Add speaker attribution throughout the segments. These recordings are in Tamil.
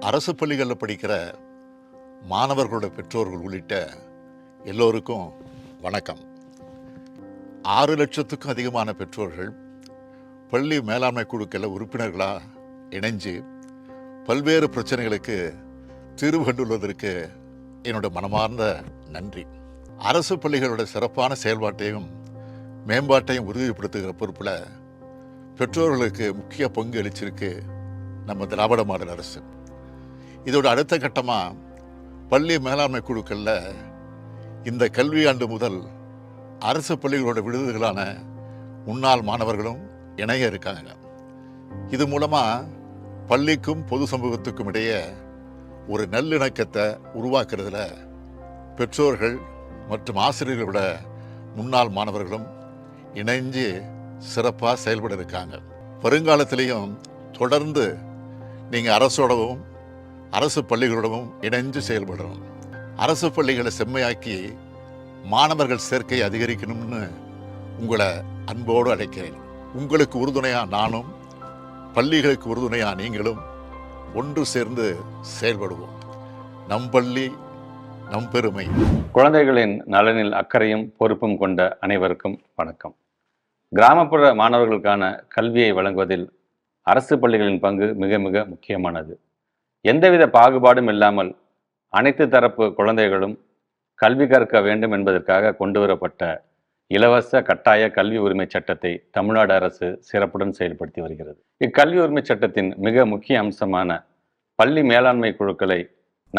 Speaker 1: அரசு பள்ளிகளில் படிக்கிற மாணவர்களோட பெற்றோர்கள் உள்ளிட்ட எல்லோருக்கும் வணக்கம். 6 லட்சத்துக்கும் அதிகமான பெற்றோர்கள் பள்ளி மேலாண்மை குழுக்களில் உறுப்பினர்களாக இணைஞ்சு பல்வேறு பிரச்சனைகளுக்கு தீர்வு கண்டுள்ளதற்கு என்னோட மனமார்ந்த நன்றி. அரசு பள்ளிகளோட சிறப்பான செயல்பாட்டையும் மேம்பாட்டையும் உறுதிப்படுத்துகிற பொறுப்பில் பெற்றோர்களுக்கு முக்கிய பங்கு அளிச்சிருக்கு நம்ம திராவிட மாடல் அரசு. இதோட அடுத்த கட்டமாக பள்ளி மேலாண்மை குழுக்களில் இந்த கல்வியாண்டு முதல் அரசு பள்ளிகளோட விடுதிகளான முன்னாள் மாணவர்களும் இணைய இருக்காங்க. இது மூலமாக பள்ளிக்கும் பொது சமூகத்துக்கும் இடையே ஒரு நல்லிணக்கத்தை உருவாக்குறதுல பெற்றோர்கள் மற்றும் ஆசிரியர்களோட முன்னாள் மாணவர்களும் இணைஞ்சு சிறப்பாக செயல்பட இருக்காங்க. வருங்காலத்திலையும் தொடர்ந்து நீங்கள் அரசோடவும் அரசு பள்ளிகளோடவும் இணைஞ்சு செயல்படணும். அரசு பள்ளிகளை செம்மையாக்கி மாணவர்கள் சேர்க்கை அதிகரிக்கணும்னு உங்களை அன்போடு அழைக்கிறேன். உங்களுக்கு உறுதுணையாக நானும், பள்ளிகளுக்கு உறுதுணையாக நீங்களும் ஒன்று சேர்ந்து செயல்படுவோம். நம் பள்ளி நம் பெருமை.
Speaker 2: குழந்தைகளின் நலனில் அக்கறையும் பொறுப்பும் கொண்ட அனைவருக்கும் வணக்கம். கிராமப்புற மாணவர்களுக்கான கல்வியை வழங்குவதில் அரசு பள்ளிகளின் பங்கு மிக மிக முக்கியமானது. எந்தவித பாகுபாடும் இல்லாமல் அனைத்து தரப்பு குழந்தைகளும் கல்வி கற்க வேண்டும் என்பதற்காக கொண்டுவரப்பட்ட இலவச கட்டாய கல்வி உரிமை சட்டத்தை தமிழ்நாடு அரசு சிறப்புடன் செயல்படுத்தி வருகிறது. இக்கல்வி உரிமை சட்டத்தின் மிக முக்கிய அம்சமான பள்ளி மேலாண்மை குழுக்களை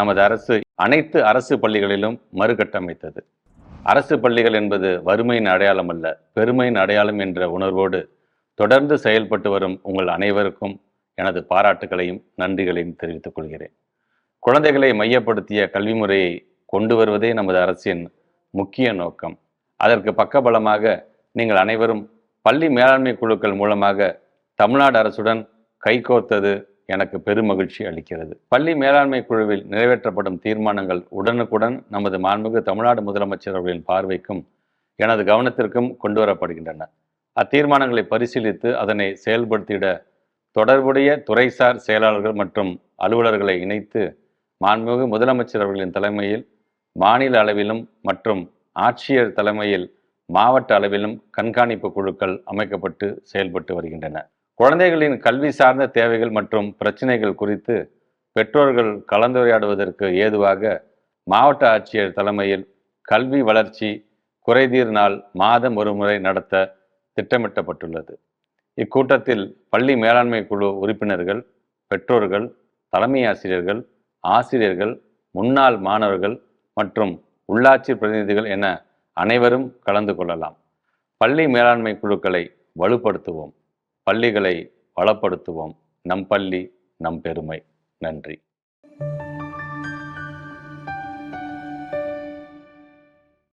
Speaker 2: நமது அரசு அனைத்து அரசு பள்ளிகளிலும் மறுகட்டமைத்தது. அரசு பள்ளிகள் என்பது வறுமையின் அடையாளம் அல்ல, பெருமையின் அடையாளம் என்ற உணர்வோடு தொடர்ந்து செயல்பட்டு வரும் உங்கள் அனைவருக்கும் எனது பாராட்டுகளையும் நன்றிகளையும் தெரிவித்துக் கொள்கிறேன். குழந்தைகளை மையப்படுத்திய கல்வி முறையை கொண்டு வருவதே நமது அரசின் முக்கிய நோக்கம். அதற்கு பக்கபலமாக நீங்கள் அனைவரும் பள்ளி மேலாண்மை குழுக்கள் மூலமாக தமிழ்நாடு அரசுடன் கைகோர்த்தது எனக்கு பெருமகிழ்ச்சி அளிக்கிறது. பள்ளி மேலாண்மை குழுவில் நிறைவேற்றப்படும் தீர்மானங்கள் உடனுக்குடன் நமது மாண்புமிகு தமிழ்நாடு முதலமைச்சர் அவர்களின் பார்வைக்கும் எனது கவனத்திற்கும் கொண்டு வரப்படுகின்றன. அத்தீர்மானங்களை பரிசீலித்து அதனை செயல்படுத்திட தொடர்புடைய துறைசார் செயலாளர்கள் மற்றும் அலுவலர்களை இணைத்து மாண்புமிகு முதலமைச்சர் அவர்களின் தலைமையில் மாநில அளவிலும் மற்றும் ஆட்சியர் தலைமையில் மாவட்ட அளவிலும் கண்காணிப்பு குழுக்கள் அமைக்கப்பட்டு செயல்பட்டு வருகின்றன. குழந்தைகளின் கல்வி சார்ந்த தேவைகள் மற்றும் பிரச்சனைகள் குறித்து பெற்றோர்கள் கலந்துரையாடுவதற்கு ஏதுவாக மாவட்ட ஆட்சியர் தலைமையில் கல்வி வளர்ச்சி குறைதீர் நாள் மாதம் ஒரு முறை நடத்த திட்டமிட்டப்பட்டுள்ளது. இக்கூட்டத்தில் பள்ளி மேலாண்மை குழு உறுப்பினர்கள், பெற்றோர்கள், தலைமை ஆசிரியர்கள், ஆசிரியர்கள், முன்னாள் மாணவர்கள் மற்றும் உள்ளாட்சி பிரதிநிதிகள் என அனைவரும் கலந்து கொள்ளலாம். பள்ளி மேலாண்மை குழுக்களை வலுப்படுத்துவோம், பள்ளிகளை வளப்படுத்துவோம். நம் பள்ளி நம் பெருமை. நன்றி.